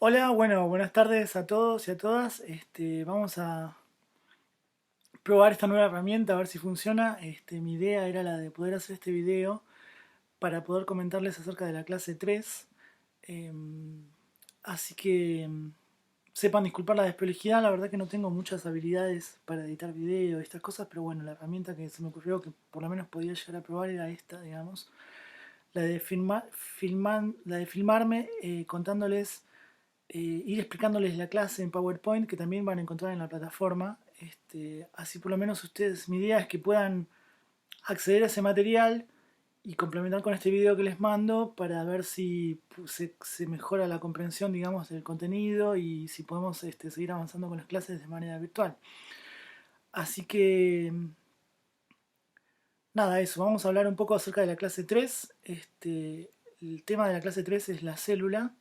Hola, bueno, buenas tardes a todos y a todas. Vamos a probar esta nueva herramienta a ver si funciona. Mi idea era la de poder hacer este video para poder comentarles acerca de la clase 3. Em, Así que sepan disculpar la desprolijidad, la verdad que no tengo muchas habilidades para editar video y estas cosas, pero bueno, la herramienta que se me ocurrió que por lo menos podía llegar a probar era esta, digamos, la de filmarme contándoles ir explicándoles la clase en PowerPoint que también van a encontrar en la plataforma. Así por lo menos ustedes, mi idea es que puedan acceder a ese material y complementar con este video que les mando para ver si se mejora la comprensión, digamos, del contenido y si podemos seguir avanzando con las clases de manera virtual. Así que, nada, eso, vamos a hablar un poco acerca de la clase 3. El tema de la clase 3 es la célula.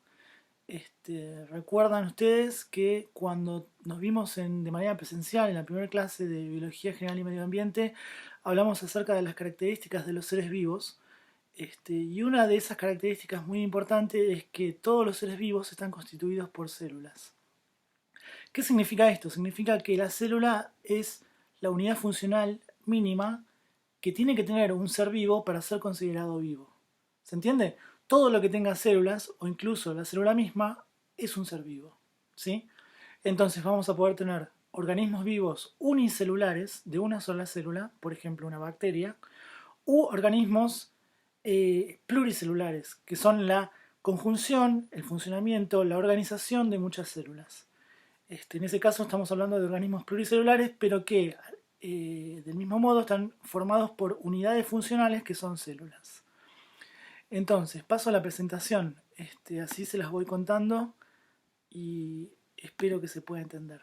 ¿Recuerdan ustedes que cuando nos vimos de manera presencial en la primera clase de Biología General y Medio Ambiente, hablamos acerca de las características de los seres vivos? Y una de esas características muy importantes es que todos los seres vivos están constituidos por células. ¿Qué significa esto? Significa que la célula es la unidad funcional mínima que tiene que tener un ser vivo para ser considerado vivo. ¿Se entiende? Todo lo que tenga células, o incluso la célula misma, es un ser vivo. ¿Sí? Entonces vamos a poder tener organismos vivos unicelulares de una sola célula, por ejemplo una bacteria, u organismos pluricelulares, que son la conjunción, el funcionamiento, la organización de muchas células. En ese caso estamos hablando de organismos pluricelulares, pero que del mismo modo están formados por unidades funcionales que son células. Entonces, paso a la presentación. Así se las voy contando y espero que se pueda entender.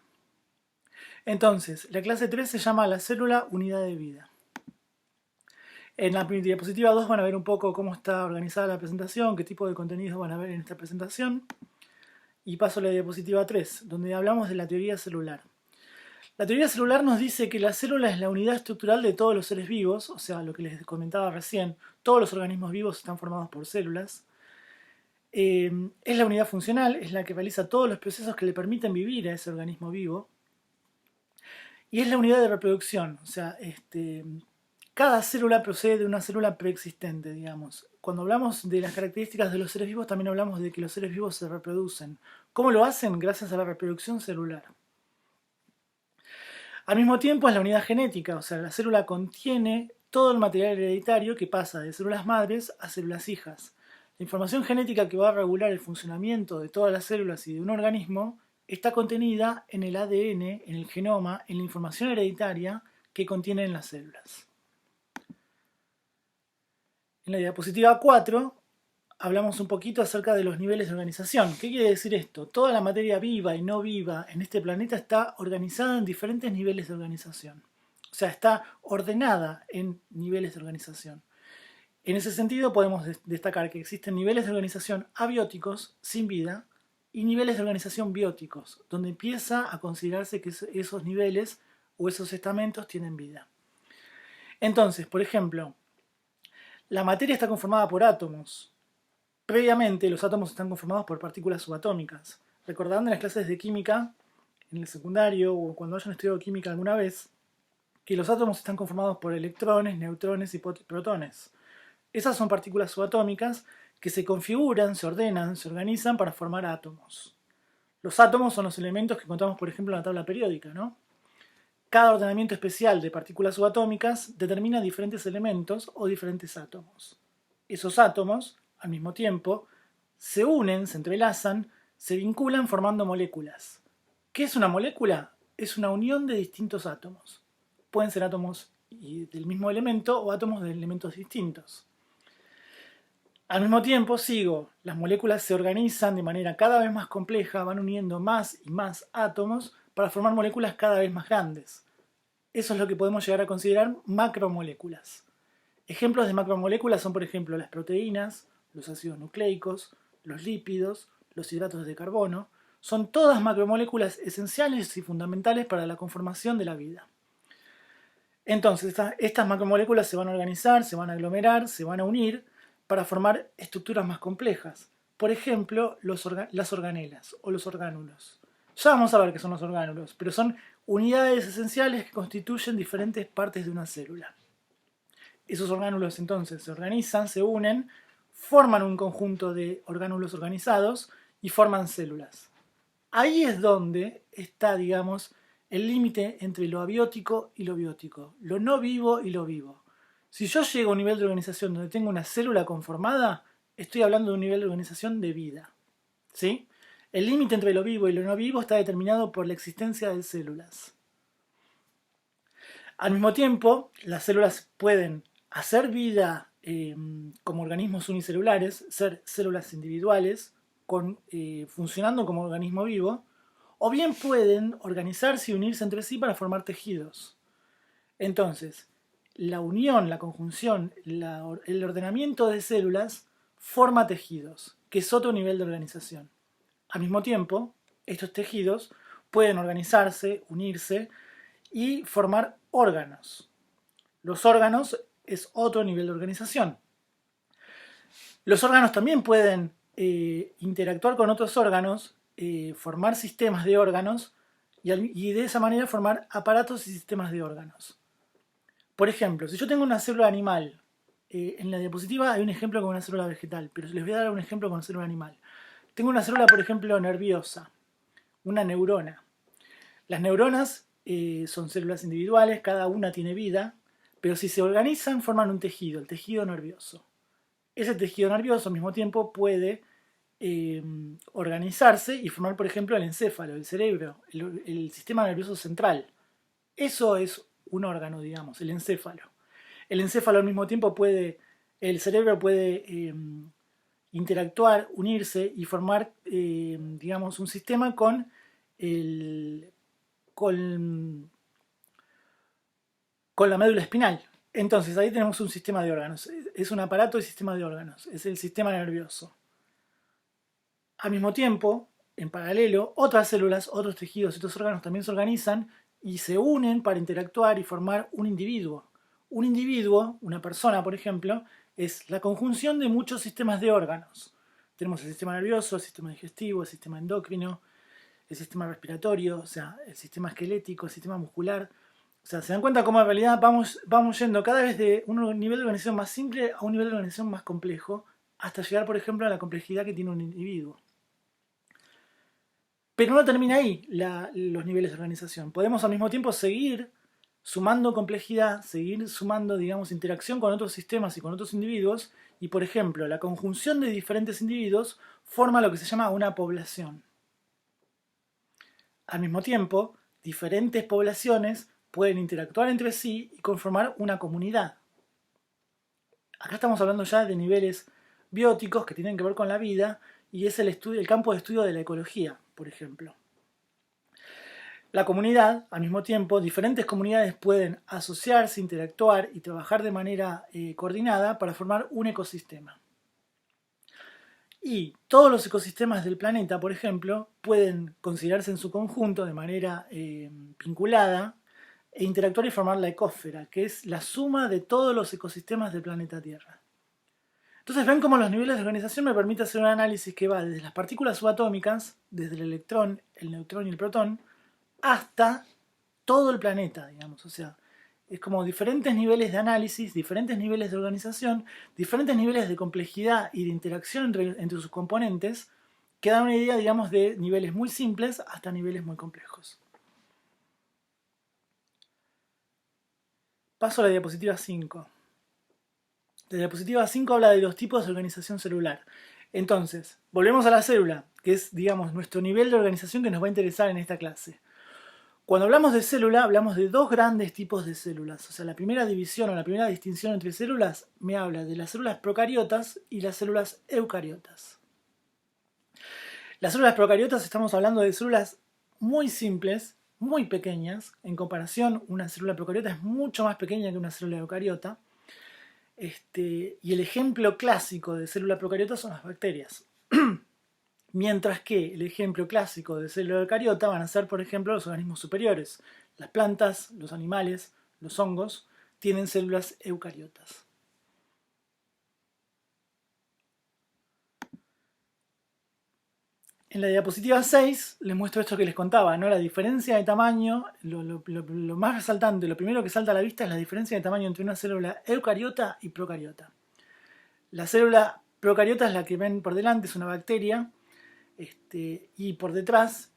Entonces, la clase 3 se llama la célula unidad de vida. En la diapositiva 2 van a ver un poco cómo está organizada la presentación, qué tipo de contenidos van a ver en esta presentación. Y paso a la diapositiva 3, donde hablamos de la teoría celular. La teoría celular nos dice que la célula es la unidad estructural de todos los seres vivos, o sea, lo que les comentaba recién, todos los organismos vivos están formados por células. Es la unidad funcional, es la que realiza todos los procesos que le permiten vivir a ese organismo vivo. Y es la unidad de reproducción, o sea, cada célula procede de una célula preexistente, digamos. Cuando hablamos de las características de los seres vivos, también hablamos de que los seres vivos se reproducen. ¿Cómo lo hacen? Gracias a la reproducción celular. Al mismo tiempo es la unidad genética, o sea, la célula contiene todo el material hereditario que pasa de células madres a células hijas. La información genética que va a regular el funcionamiento de todas las células y de un organismo está contenida en el ADN, en el genoma, en la información hereditaria que contienen las células. En la diapositiva 4 hablamos un poquito acerca de los niveles de organización. ¿Qué quiere decir esto? Toda la materia viva y no viva en este planeta está organizada en diferentes niveles de organización. O sea, está ordenada en niveles de organización. En ese sentido podemos destacar que existen niveles de organización abióticos, sin vida, y niveles de organización bióticos, donde empieza a considerarse que esos niveles o esos estamentos tienen vida. Entonces, por ejemplo, la materia está conformada por átomos. Previamente, los átomos están conformados por partículas subatómicas. Recordando en las clases de química, en el secundario o cuando hayan estudiado química alguna vez, que los átomos están conformados por electrones, neutrones y protones. Esas son partículas subatómicas que se configuran, se ordenan, se organizan para formar átomos. Los átomos son los elementos que contamos, por ejemplo, en la tabla periódica, ¿no? Cada ordenamiento especial de partículas subatómicas determina diferentes elementos o diferentes átomos. Esos átomos, al mismo tiempo, se unen, se entrelazan, se vinculan formando moléculas. ¿Qué es una molécula? Es una unión de distintos átomos. Pueden ser átomos del mismo elemento o átomos de elementos distintos. Al mismo tiempo, las moléculas se organizan de manera cada vez más compleja, van uniendo más y más átomos para formar moléculas cada vez más grandes. Eso es lo que podemos llegar a considerar macromoléculas. Ejemplos de macromoléculas son, por ejemplo, las proteínas, los ácidos nucleicos, los lípidos, los hidratos de carbono. Son todas macromoléculas esenciales y fundamentales para la conformación de la vida. Entonces, estas macromoléculas se van a organizar, se van a aglomerar, se van a unir para formar estructuras más complejas. por ejemplo, las organelas o los orgánulos. Ya vamos a ver qué son los orgánulos, pero son unidades esenciales que constituyen diferentes partes de una célula. Esos orgánulos entonces se organizan, se unen, forman un conjunto de orgánulos organizados y forman células. Ahí es donde está, digamos, el límite entre lo abiótico y lo biótico, lo no vivo y lo vivo. Si yo llego a un nivel de organización donde tengo una célula conformada, estoy hablando de un nivel de organización de vida. ¿Sí? El límite entre lo vivo y lo no vivo está determinado por la existencia de células. Al mismo tiempo, las células pueden hacer vida como organismos unicelulares, ser células individuales, funcionando como organismo vivo, o bien pueden organizarse y unirse entre sí para formar tejidos. Entonces, la unión, la conjunción, el ordenamiento de células forma tejidos, que es otro nivel de organización. Al mismo tiempo, estos tejidos pueden organizarse, unirse y formar órganos. Los órganos es otro nivel de organización. Los órganos también pueden interactuar con otros órganos, formar sistemas de órganos y de esa manera formar aparatos y sistemas de órganos. Por ejemplo, si yo tengo una célula animal, en la diapositiva hay un ejemplo con una célula vegetal, pero les voy a dar un ejemplo con una célula animal. Tengo una célula, por ejemplo, nerviosa, una neurona. Las neuronas son células individuales, cada una tiene vida, pero si se organizan forman un tejido, el tejido nervioso. Ese tejido nervioso al mismo tiempo puede organizarse y formar, por ejemplo, el encéfalo, el cerebro, el sistema nervioso central. Eso es un órgano, digamos, el encéfalo. El encéfalo al mismo tiempo el cerebro puede interactuar, unirse y formar, digamos, un sistema con la médula espinal. Entonces ahí tenemos un sistema de órganos. Es un aparato de sistema de órganos. Es el sistema nervioso. Al mismo tiempo, en paralelo, otras células, otros tejidos, otros órganos también se organizan y se unen para interactuar y formar un individuo. Un individuo, una persona, por ejemplo, es la conjunción de muchos sistemas de órganos. Tenemos el sistema nervioso, el sistema digestivo, el sistema endocrino, el sistema respiratorio, o sea, el sistema esquelético, el sistema muscular. O sea, se dan cuenta cómo en realidad vamos yendo cada vez de un nivel de organización más simple a un nivel de organización más complejo, hasta llegar, por ejemplo, a la complejidad que tiene un individuo. Pero no termina ahí los niveles de organización. Podemos al mismo tiempo seguir sumando complejidad, seguir sumando, digamos, interacción con otros sistemas y con otros individuos, y por ejemplo, la conjunción de diferentes individuos forma lo que se llama una población. Al mismo tiempo, diferentes poblaciones pueden interactuar entre sí y conformar una comunidad. Acá estamos hablando ya de niveles bióticos que tienen que ver con la vida y es el campo de estudio de la ecología, por ejemplo. La comunidad, al mismo tiempo, diferentes comunidades pueden asociarse, interactuar y trabajar de manera coordinada para formar un ecosistema. Y todos los ecosistemas del planeta, por ejemplo, pueden considerarse en su conjunto de manera vinculada e interactuar y formar la ecósfera, que es la suma de todos los ecosistemas del planeta Tierra. Entonces ven cómo los niveles de organización me permiten hacer un análisis que va desde las partículas subatómicas, desde el electrón, el neutrón y el protón, hasta todo el planeta, digamos. O sea, es como diferentes niveles de análisis, diferentes niveles de organización, diferentes niveles de complejidad y de interacción entre sus componentes, que dan una idea, digamos, de niveles muy simples hasta niveles muy complejos. Paso a la diapositiva 5. La diapositiva 5 habla de los tipos de organización celular. Entonces, volvemos a la célula, que es, digamos, nuestro nivel de organización que nos va a interesar en esta clase. Cuando hablamos de célula, hablamos de dos grandes tipos de células. O sea, la primera división o la primera distinción entre células me habla de las células procariotas y las células eucariotas. Las células procariotas estamos hablando de células muy simples, muy pequeñas. En comparación, una célula procariota es mucho más pequeña que una célula eucariota. Y el ejemplo clásico de célula procariota son las bacterias. Mientras que el ejemplo clásico de célula eucariota van a ser, por ejemplo, los organismos superiores. Las plantas, los animales, los hongos, tienen células eucariotas. En la diapositiva 6 les muestro esto que les contaba, ¿no? La diferencia de tamaño, lo más resaltante, lo primero que salta a la vista es la diferencia de tamaño entre una célula eucariota y procariota. La célula procariota es la que ven por delante, es una bacteria, y por detrás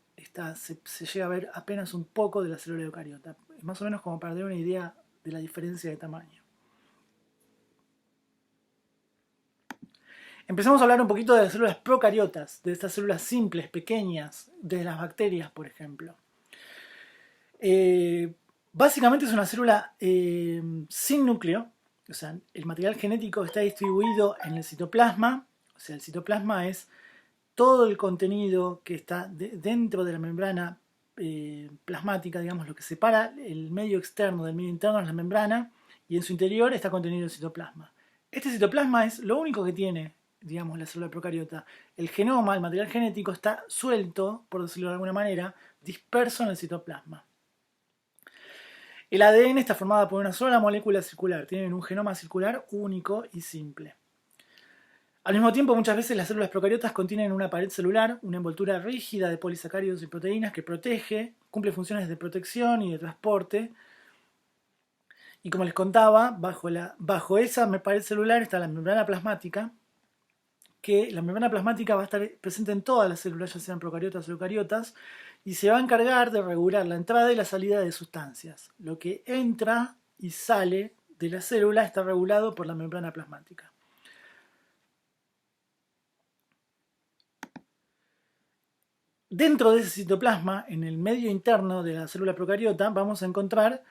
se llega a ver apenas un poco de la célula eucariota. Es más o menos como para dar una idea de la diferencia de tamaño. Empezamos a hablar un poquito de las células procariotas, de estas células simples, pequeñas, de las bacterias, por ejemplo. Básicamente es una célula sin núcleo, o sea, el material genético está distribuido en el citoplasma, o sea, el citoplasma es todo el contenido que está dentro de la membrana plasmática, digamos, lo que separa el medio externo del medio interno es la membrana, y en su interior está contenido el citoplasma. Este citoplasma es lo único que tiene, digamos, la célula procariota. El genoma, el material genético, está suelto, por decirlo de alguna manera, disperso en el citoplasma. El ADN está formado por una sola molécula circular, tienen un genoma circular único y simple. Al mismo tiempo, muchas veces las células procariotas contienen una pared celular, una envoltura rígida de polisacáridos y proteínas que protege, cumple funciones de protección y de transporte. Y como les contaba, bajo esa pared celular está la membrana plasmática, que la membrana plasmática va a estar presente en todas las células, ya sean procariotas o eucariotas, y se va a encargar de regular la entrada y la salida de sustancias. Lo que entra y sale de la célula está regulado por la membrana plasmática. Dentro de ese citoplasma, en el medio interno de la célula procariota, vamos a encontrar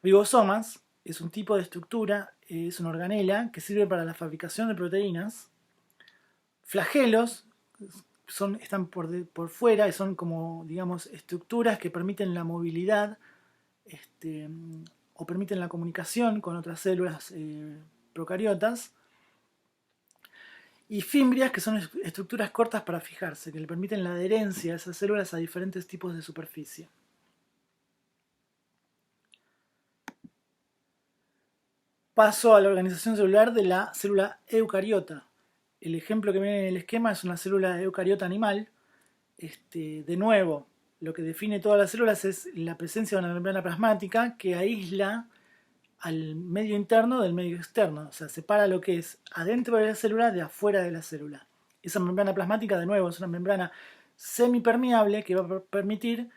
ribosomas. Es un tipo de estructura, es una organela que sirve para la fabricación de proteínas. Flagelos están por fuera y son como, digamos, estructuras que permiten la movilidad o permiten la comunicación con otras células procariotas. Y fimbrias, que son estructuras cortas para fijarse, que le permiten la adherencia de esas células a diferentes tipos de superficie. Paso a la organización celular de la célula eucariota. El ejemplo que viene en el esquema es una célula eucariota animal. De nuevo, lo que define todas las células es la presencia de una membrana plasmática que aísla al medio interno del medio externo, o sea, separa lo que es adentro de la célula de afuera de la célula. Esa membrana plasmática, de nuevo, es una membrana semipermeable que va a permitir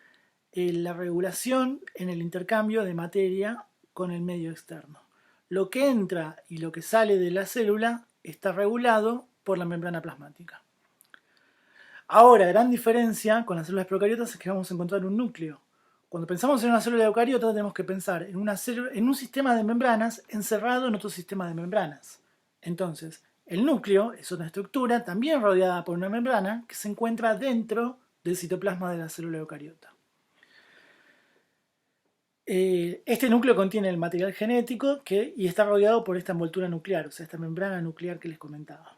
la regulación en el intercambio de materia con el medio externo. Lo que entra y lo que sale de la célula está regulado por la membrana plasmática. Ahora, gran diferencia con las células procariotas es que vamos a encontrar un núcleo. Cuando pensamos en una célula eucariota tenemos que pensar en un sistema de membranas encerrado en otro sistema de membranas. Entonces, el núcleo es una estructura también rodeada por una membrana que se encuentra dentro del citoplasma de la célula eucariota. Este núcleo contiene el material genético y está rodeado por esta envoltura nuclear, o sea, esta membrana nuclear que les comentaba.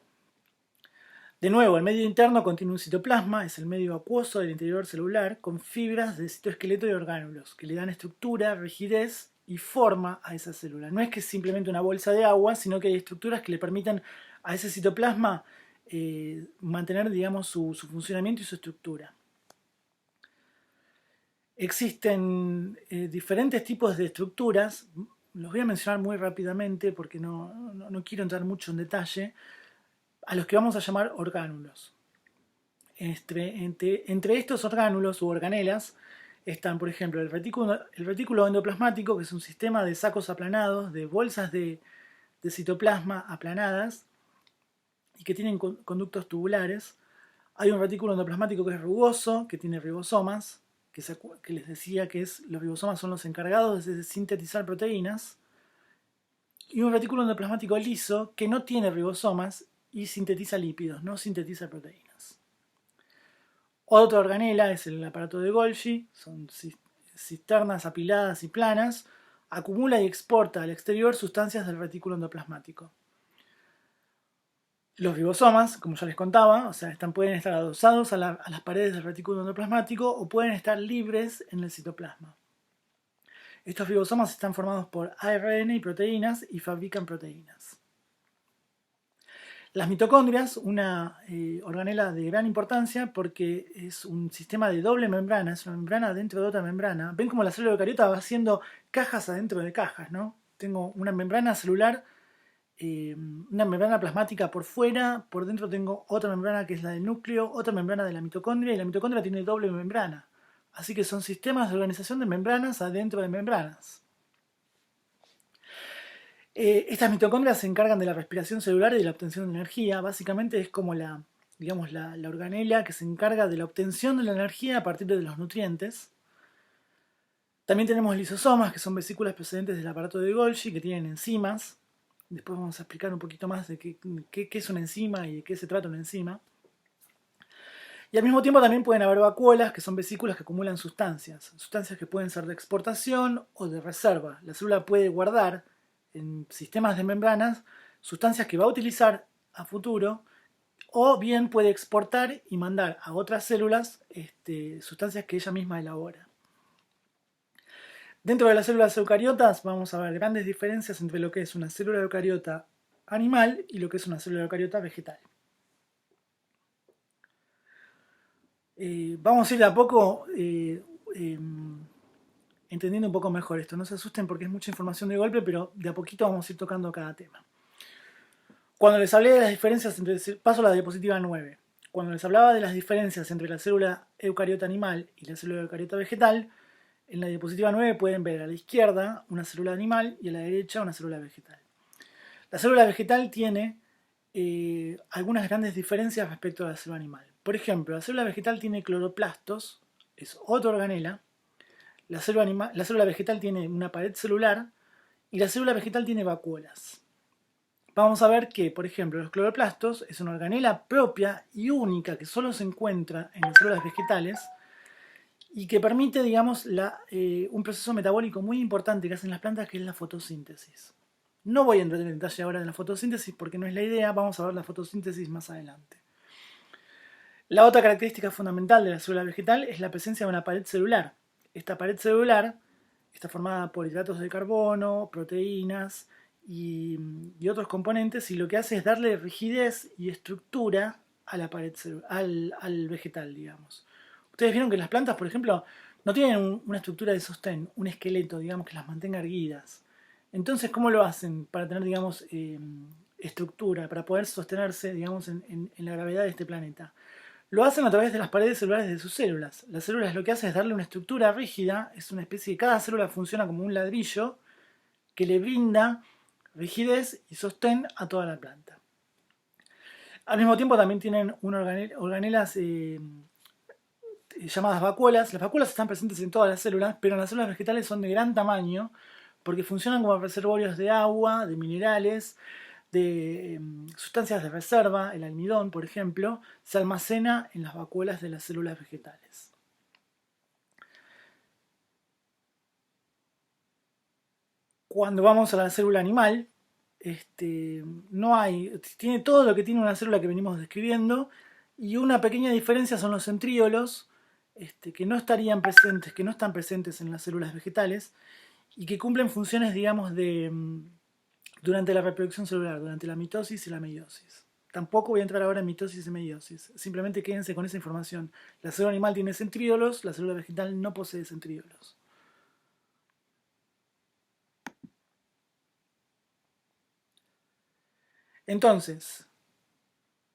De nuevo, el medio interno contiene un citoplasma, es el medio acuoso del interior celular, con fibras de citoesqueleto y orgánulos, que le dan estructura, rigidez y forma a esa célula. No es que es simplemente una bolsa de agua, sino que hay estructuras que le permiten a ese citoplasma mantener, digamos, su funcionamiento y su estructura. Existen diferentes tipos de estructuras, los voy a mencionar muy rápidamente porque no quiero entrar mucho en detalle, a los que vamos a llamar orgánulos. Entre estos orgánulos u organelas están, por ejemplo, el retículo endoplasmático, que es un sistema de sacos aplanados, de bolsas de citoplasma aplanadas y que tienen conductos tubulares. Hay un retículo endoplasmático que es rugoso, que tiene ribosomas, que les decía que los ribosomas son los encargados de sintetizar proteínas. Y un retículo endoplasmático liso que no tiene ribosomas y sintetiza lípidos, no sintetiza proteínas. Otra organela es el aparato de Golgi, son cisternas apiladas y planas, acumula y exporta al exterior sustancias del retículo endoplasmático. Los ribosomas, como ya les contaba, o sea, pueden estar adosados a las paredes del retículo endoplasmático o pueden estar libres en el citoplasma. Estos ribosomas están formados por ARN y proteínas y fabrican proteínas. Las mitocondrias, una organela de gran importancia porque es un sistema de doble membrana, es una membrana dentro de otra membrana. Ven como la célula eucariota va haciendo cajas adentro de cajas, ¿no? Tengo una membrana celular, una membrana plasmática por fuera, por dentro tengo otra membrana que es la del núcleo, otra membrana de la mitocondria, y la mitocondria tiene doble membrana. Así que son sistemas de organización de membranas adentro de membranas. Estas mitocondrias se encargan de la respiración celular y de la obtención de energía. Básicamente es como digamos, la organela que se encarga de la obtención de la energía a partir de los nutrientes. También tenemos lisosomas, que son vesículas procedentes del aparato de Golgi, que tienen enzimas. Después vamos a explicar un poquito más de qué es una enzima y de qué se trata una enzima. Y al mismo tiempo también pueden haber vacuolas, que son vesículas que acumulan sustancias. Sustancias que pueden ser de exportación o de reserva. La célula puede guardar en sistemas de membranas sustancias que va a utilizar a futuro, o bien puede exportar y mandar a otras células sustancias que ella misma elabora. Dentro de las células eucariotas vamos a ver grandes diferencias entre lo que es una célula eucariota animal y lo que es una célula eucariota vegetal. Vamos a ir de a poco entendiendo un poco mejor esto. No se asusten porque es mucha información de golpe, pero de a poquito vamos a ir tocando cada tema. Cuando les hablé de las diferencias entre... Paso a la diapositiva 9. Cuando les hablaba de las diferencias entre la célula eucariota animal y la célula eucariota vegetal, en la diapositiva 9 pueden ver a la izquierda una célula animal y a la derecha una célula vegetal. La célula vegetal tiene algunas grandes diferencias respecto a la célula animal. Por ejemplo, la célula vegetal tiene cloroplastos, es otra organela. La célula vegetal tiene una pared celular y la célula vegetal tiene vacuolas. Vamos a ver que, por ejemplo, los cloroplastos es una organela propia y única que solo se encuentra en las células vegetales y que permite, digamos, un proceso metabólico muy importante que hacen las plantas, que es la fotosíntesis. No voy a entrar en detalle ahora en la fotosíntesis porque no es la idea, vamos a ver la fotosíntesis más adelante. La otra característica fundamental de la célula vegetal es la presencia de una pared celular. Esta pared celular está formada por hidratos de carbono, proteínas y otros componentes, y lo que hace es darle rigidez y estructura a la pared al vegetal, digamos. Ustedes vieron que las plantas, por ejemplo, no tienen una estructura de sostén, un esqueleto, digamos, que las mantenga erguidas. Entonces, ¿cómo lo hacen para tener, digamos, estructura, para poder sostenerse, digamos, en la gravedad de este planeta? Lo hacen a través de las paredes celulares de sus células. Las células lo que hacen es darle una estructura rígida, es una especie de... Cada célula funciona como un ladrillo que le brinda rigidez y sostén a toda la planta. Al mismo tiempo también tienen organelas llamadas vacuolas. Las vacuolas están presentes en todas las células, pero en las células vegetales son de gran tamaño porque funcionan como reservorios de agua, de minerales, de sustancias de reserva. El almidón, por ejemplo, se almacena en las vacuolas de las células vegetales. Cuando vamos a la célula animal, tiene todo lo que tiene una célula que venimos describiendo, y una pequeña diferencia son los centríolos, que no estarían presentes, que no están presentes en las células vegetales y que cumplen funciones, digamos, durante la reproducción celular, durante la mitosis y la meiosis. Tampoco voy a entrar ahora en mitosis y meiosis, simplemente quédense con esa información. La célula animal tiene centríolos, la célula vegetal no posee centríolos. Entonces,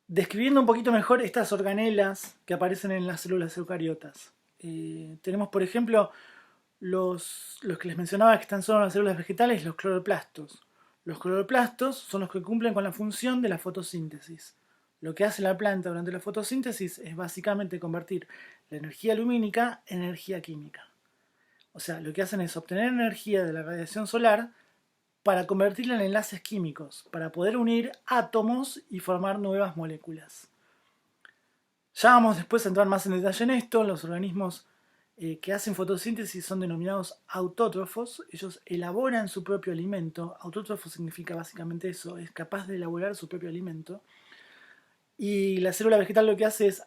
describiendo un poquito mejor estas organelas que aparecen en las células eucariotas. Tenemos, por ejemplo, los que les mencionaba que están solo en las células vegetales, los cloroplastos. Los cloroplastos son los que cumplen con la función de la fotosíntesis. Lo que hace la planta durante la fotosíntesis es básicamente convertir la energía lumínica en energía química. O sea, lo que hacen es obtener energía de la radiación solar para convertirla en enlaces químicos, para poder unir átomos y formar nuevas moléculas. Ya vamos después a entrar más en detalle en esto. Los organismos que hacen fotosíntesis son denominados autótrofos. Ellos elaboran su propio alimento. Autótrofo significa básicamente eso, es capaz de elaborar su propio alimento. Y la célula vegetal lo que hace es,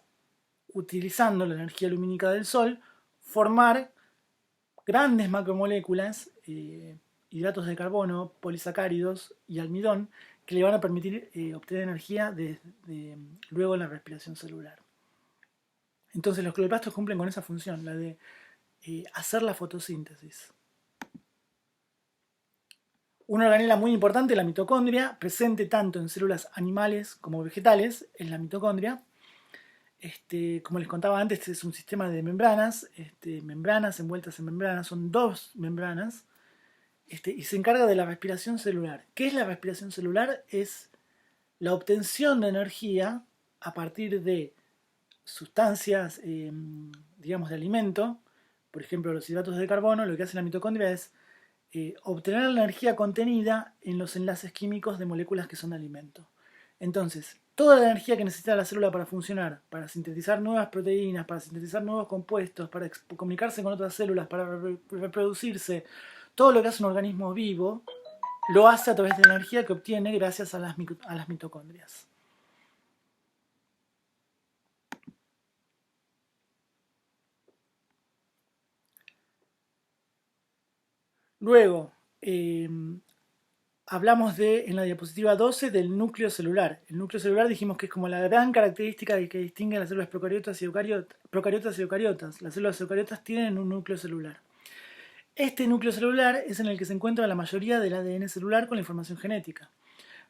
utilizando la energía lumínica del sol, formar grandes macromoléculas, hidratos de carbono, polisacáridos y almidón, que le van a permitir obtener energía luego en la respiración celular. Entonces los cloroplastos cumplen con esa función, la de hacer la fotosíntesis. Una organela muy importante, la mitocondria, presente tanto en células animales como vegetales, es la mitocondria. Como les contaba antes, este es un sistema de membranas, membranas envueltas en membranas, son dos membranas, y se encarga de la respiración celular. ¿Qué es la respiración celular? Es la obtención de energía a partir de sustancias, digamos, de alimento, por ejemplo los hidratos de carbono. Lo que hace la mitocondria es obtener la energía contenida en los enlaces químicos de moléculas que son de alimento. Entonces, toda la energía que necesita la célula para funcionar, para sintetizar nuevas proteínas, para sintetizar nuevos compuestos, para comunicarse con otras células, para reproducirse, todo lo que hace un organismo vivo, lo hace a través de la energía que obtiene gracias a las mitocondrias. Luego, hablamos en la diapositiva 12 del núcleo celular. El núcleo celular dijimos que es como la gran característica que distingue a las células procariotas y eucariotas. Las células eucariotas tienen un núcleo celular. Este núcleo celular es en el que se encuentra la mayoría del ADN celular con la información genética.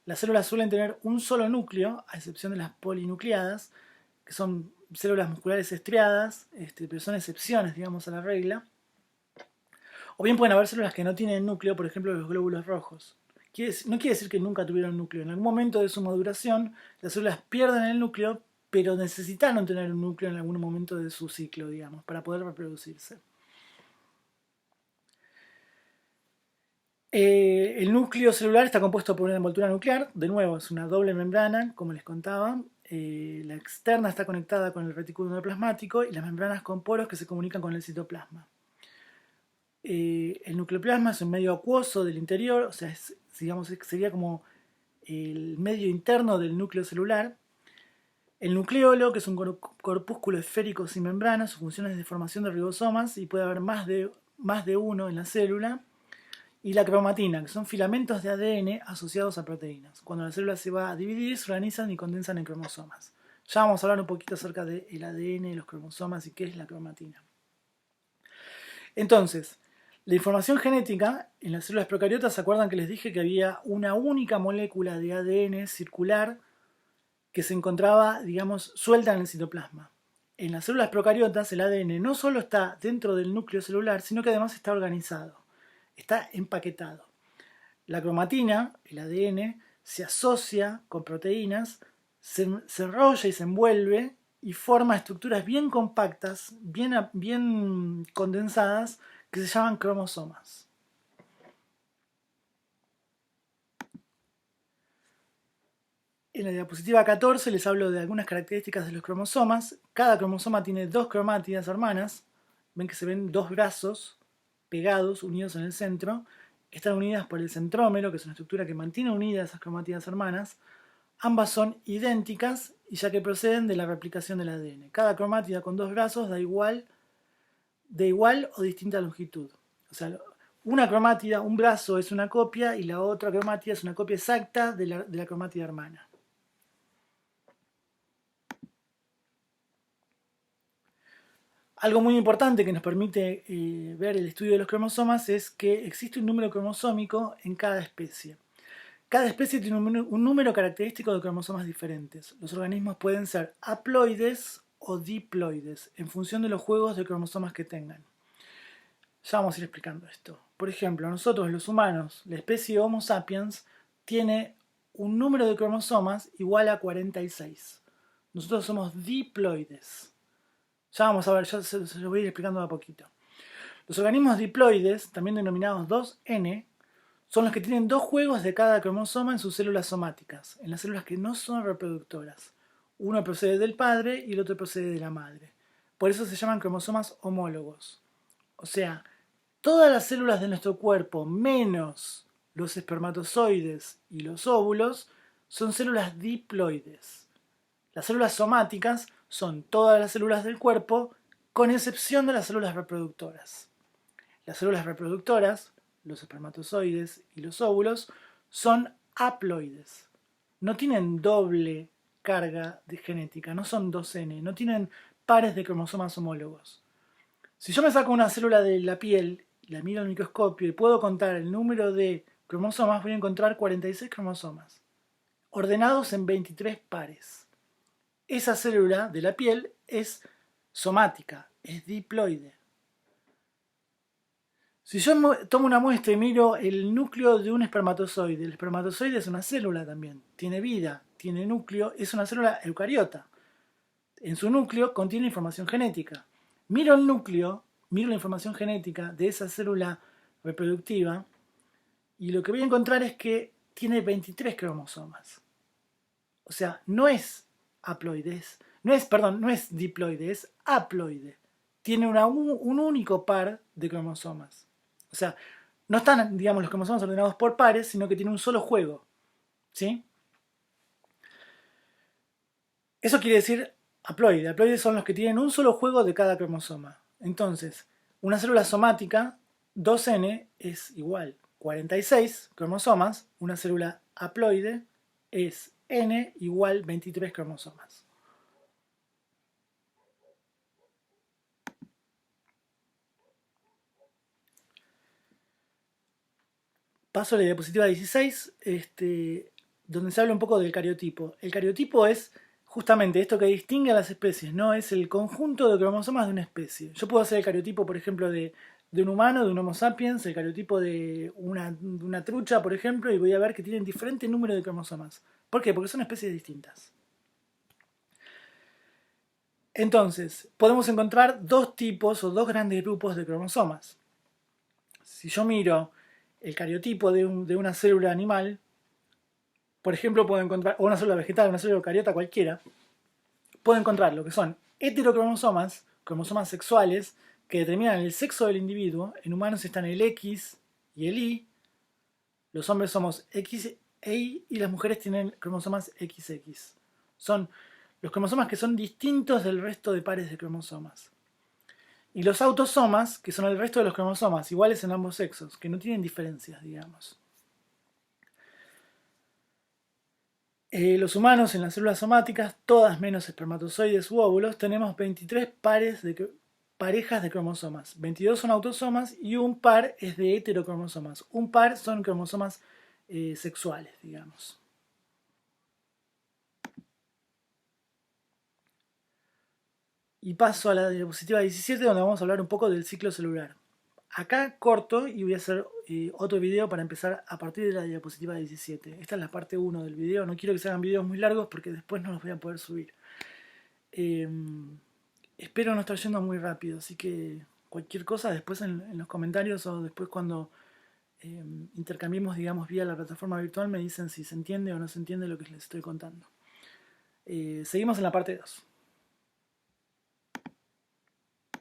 Las células suelen tener un solo núcleo, a excepción de las polinucleadas, que son células musculares estriadas, pero son excepciones, digamos, a la regla. O bien pueden haber células que no tienen núcleo, por ejemplo los glóbulos rojos. No quiere decir que nunca tuvieron núcleo. En algún momento de su maduración, las células pierden el núcleo, pero necesitaron tener un núcleo en algún momento de su ciclo, digamos, para poder reproducirse. El núcleo celular está compuesto por una envoltura nuclear, de nuevo es una doble membrana, como les contaba. La externa está conectada con el retículo endoplasmático y las membranas con poros que se comunican con el citoplasma. El nucleoplasma es un medio acuoso del interior, o sea, digamos, sería como el medio interno del núcleo celular. El nucleolo, que es un corpúsculo esférico sin membrana, su función es de formación de ribosomas y puede haber más de uno en la célula. Y la cromatina, que son filamentos de ADN asociados a proteínas. Cuando la célula se va a dividir, se organizan y condensan en cromosomas. Ya vamos a hablar un poquito acerca del ADN, los cromosomas y qué es la cromatina. Entonces, la información genética en las células procariotas, ¿se acuerdan que les dije que había una única molécula de ADN circular que se encontraba, digamos, suelta en el citoplasma? En las células procariotas el ADN no solo está dentro del núcleo celular, sino que además está organizado. Está empaquetado. La cromatina, el ADN, se asocia con proteínas, se enrolla y se envuelve y forma estructuras bien compactas, bien condensadas, que se llaman cromosomas. En la diapositiva 14 les hablo de algunas características de los cromosomas. Cada cromosoma tiene dos cromátidas hermanas. Ven que se ven dos brazos pegados, unidos en el centro. Están unidas por el centrómero, que es una estructura que mantiene unidas esas cromátidas hermanas. Ambas son idénticas y ya que proceden de la replicación del ADN. Cada cromátida con dos brazos de igual o distinta longitud. O sea, una cromátida, un brazo es una copia y la otra cromátida es una copia exacta de la cromátida hermana. Algo muy importante que nos permite ver el estudio de los cromosomas es que existe un número cromosómico en cada especie. Cada especie tiene un número característico de cromosomas diferentes. Los organismos pueden ser haploides o diploides en función de los juegos de cromosomas que tengan. Ya vamos a ir explicando esto. Por ejemplo, nosotros los humanos, la especie Homo sapiens, tiene un número de cromosomas igual a 46. Nosotros somos diploides. Ya vamos a ver, ya se los voy a ir explicando de a poquito. Los organismos diploides, también denominados 2N, son los que tienen dos juegos de cada cromosoma en sus células somáticas, en las células que no son reproductoras. Uno procede del padre y el otro procede de la madre. Por eso se llaman cromosomas homólogos. O sea, todas las células de nuestro cuerpo, menos los espermatozoides y los óvulos, son células diploides. Las células somáticas son todas las células del cuerpo, con excepción de las células reproductoras. Las células reproductoras, los espermatozoides y los óvulos, son haploides. no tienen doble carga de genética, no son 2N, no tienen pares de cromosomas homólogos. Si yo me saco una célula de la piel, la miro al microscopio y puedo contar el número de cromosomas, voy a encontrar 46 cromosomas, ordenados en 23 pares. Esa célula de la piel es somática, es diploide. Si yo tomo una muestra y miro el núcleo de un espermatozoide, el espermatozoide es una célula también, tiene vida, tiene núcleo, es una célula eucariota. En su núcleo contiene información genética. Miro el núcleo, miro la información genética de esa célula reproductiva y lo que voy a encontrar es que tiene 23 cromosomas. O sea, no es haploide, no es diploide, es haploide. Tiene un único par de cromosomas. O sea, no están, digamos, los cromosomas ordenados por pares, sino que tiene un solo juego. ¿Sí? Eso quiere decir haploide. Haploides son los que tienen un solo juego de cada cromosoma. Entonces, una célula somática, 2N, es igual 46 cromosomas. Una célula haploide es N igual 23 cromosomas. Paso a la diapositiva 16, donde se habla un poco del cariotipo. El cariotipo es justamente esto que distingue a las especies, ¿no? Es el conjunto de cromosomas de una especie. Yo puedo hacer el cariotipo, por ejemplo, de un humano, de un Homo sapiens, el cariotipo de una trucha, por ejemplo, y voy a ver que tienen diferente número de cromosomas. ¿Por qué? Porque son especies distintas. Entonces, podemos encontrar dos tipos o dos grandes grupos de cromosomas. Si yo miro el cariotipo de una célula animal, por ejemplo, puedo encontrar, o una célula vegetal, una célula eucariota cualquiera, puedo encontrar lo que son heterocromosomas, cromosomas sexuales, que determinan el sexo del individuo. En humanos están el X y el Y. Los hombres somos X e Y y las mujeres tienen cromosomas XX. Son los cromosomas que son distintos del resto de pares de cromosomas. Y los autosomas, que son el resto de los cromosomas, iguales en ambos sexos, que no tienen diferencias, digamos. Los humanos en las células somáticas, todas menos espermatozoides u óvulos, tenemos 23 parejas de cromosomas. 22 son autosomas y un par es de heterocromosomas. Un par son cromosomas sexuales, digamos. Y paso a la diapositiva 17, donde vamos a hablar un poco del ciclo celular. Acá corto y voy a hacer otro video para empezar a partir de la diapositiva 17. Esta es la parte 1 del video. No quiero que se hagan videos muy largos porque después no los voy a poder subir. Espero no estar yendo muy rápido, así que cualquier cosa después en los comentarios o después cuando intercambiemos, digamos, vía la plataforma virtual me dicen si se entiende o no se entiende lo que les estoy contando. Seguimos en la parte 2.